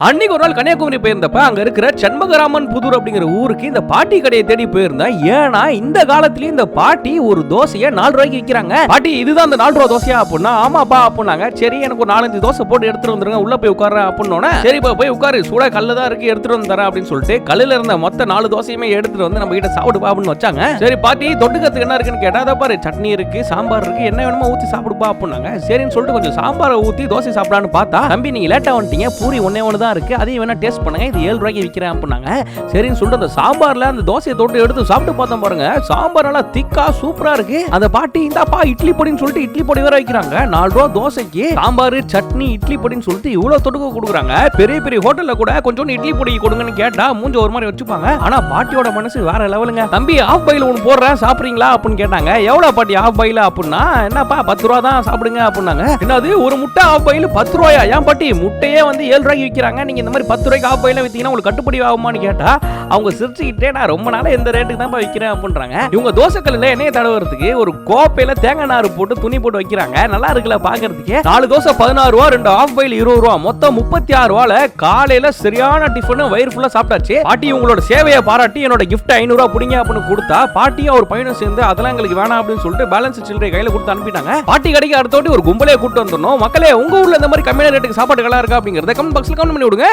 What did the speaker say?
அன்னைக்கு ஒரு நாள் கன்னியாகுமரி போயிருந்தப்ப அங்க இருக்கிற சண்முகராமன் புதூர் அப்படிங்கிற ஊருக்கு இந்த பாட்டி கடையை தேடி போயிருந்தேன். ஏன்னா இந்த காலத்திலயும் இந்த பாட்டி ஒரு தோசையை 4 ரூபாய்க்கு விற்கிறாங்க. பாட்டி இதுதான் அந்த 4 ரூபா தோசையா அப்படின்னா ஆமாப்பா அப்படின்னாங்க. சரி எனக்கு ஒரு 4-5 தோசை போட்டு எடுத்துட்டு வந்துருங்க, உள்ள போய் உட்கார அப்படின்னோட சரிப்பா போய் உட்காரு, சூடா கல்லு தான் இருக்கு எடுத்துட்டு வந்து தரேன் அப்படின்னு சொல்லிட்டு கல்லுல இருந்த மொத்த 4 தோசையுமே எடுத்துட்டு வந்து நம்ம கிட்ட சாப்பிடுப்பா அப்படின்னு வச்சாங்க. சரி பாட்டி தொட்டுக்கிறதுக்கு என்ன இருக்குன்னு கேட்டா அதை பாரு சட்னி இருக்கு, சாம்பார் இருக்கு, என்ன வேணுமோ ஊத்தி சாப்பிடுப்பா அப்படின்னாங்க. சரின்னு சொல்லிட்டு கொஞ்சம் சாம்பாரை ஊத்தி தோசை சாப்பிடலான்னு பார்த்தா தம்பி நீங்க லேட்டா வந்துட்டீங்க, பூரி ஒன்னே ஒன்று தான் இருக்கு, அதையும் வேணா டேஸ்ட் பண்ணுங்க, இது 7 ரூபாய்க்கு விற்கிறேன் அப்படின்னாங்க. சரின்னு சொல்லிட்டு அந்த சாம்பார்ல அந்த தோசையை தொட்டு எடுத்து சாப்பிட்டு பார்த்தோம் பாருங்க, சாம்பார் நல்லா திக்கா சூப்பரா இருக்கு. அந்த பாட்டி இந்தாப்பா இட்லி பொடின்னு சொல்லிட்டு இட்லி பொடி வேற வைக்கிறாங்க. 4 ரூபா தோசைக்கு சாம்பார் சட்னி இட்லி பொடின்னு சொல்லிட்டு இவ்வளவு தொடுக்க கொடுக்குறாங்க. பெரிய பெரிய ஹோட்டல்ல கூட கொஞ்சம் இட்லி பொடி கொடுங்கன்னு கேட்டா மூஞ்ச ஒரு மாதிரி வச்சுப்பாங்க. ஆனா பாட்டியோட மனசு வேற லெவலுங்க. தம்பி ஆஃப் பாயில் ஒன்று போடுறேன் சாப்பிடுறீங்களா அப்படின்னு கேட்டாங்க. எவ்வளவு பாட்டி ஆஃப் பாயில் அப்படின்னா என்னப்பா 10 ரூபா தான் சாப்பிடுங்க அப்படின்னாங்க. என்னது ஒரு முட்டை ஆஃப் பாயில் 10 ரூபாயா? ஏன் பாட்டி முட்டையே வந்து 7 ரூபாய்க்கு விற்கிறாங்க, நீங்க இந்த மாதிரி 10 ரூபாய்க்கு ஆஃப் பாயில் வித்தீங்கன்னா உங்களுக்கு கட்டுப்படி ஆகுமான்னு கேட்டா அவங்க சிரிச்சுக்கிட்டே நான் ரொம்ப நாளா இந்த ரேட்டுக்கு தான் விற்கிறேன் அப்படின்றாங்க. இவங்க தோசைக்கல்ல எண்ணெயை தடவுறதுக்கு ஒரு கோப்பையில தேங்காய் நார் போட்டு துணி போட்டு வைக்கிறாங்க. நல்லா இருக்குல்ல பாக்குறதுக்கு. 4 தோசை 16 ரூபா, 2 ஆஃப் பாயில் 20 ரூபா, மொத்தம் 36 ரூபால காலையில சரியான டிஃபன் வயிறு ஃபுல்லா சாப்பிட்டாச்சு. பாட்டி உங்களோட சேவையை பாராட்டி என்னோட கிஃப்ட் 500 ரூபா புடிங்க அப்படின்னு கொடுத்தா பாட்டியும் ஒரு பையனும் சேர்ந்து அதெல்லாம் எங்களுக்கு வேணாம் அப்படின்னு சொல்லிட்டு பேலன்ஸ் சில்லறை கையில கொடுத்து அனுப்பிட்டாங்க. பாட்டி கடைக்கு அடுத்தோட்டி ஒரு கும்பலே கூட்டு வந்துடணும். மக்களே உங்க ஊர்ல இந்த மாதிரி கம்மியான ரேட்டுக்கு சாப்பாடு நல்லா இருக்கா அப்படிங்கறத கமெண்ட் பாக்ஸ்ல கமெண்ட் பண்ணி விடுங்க.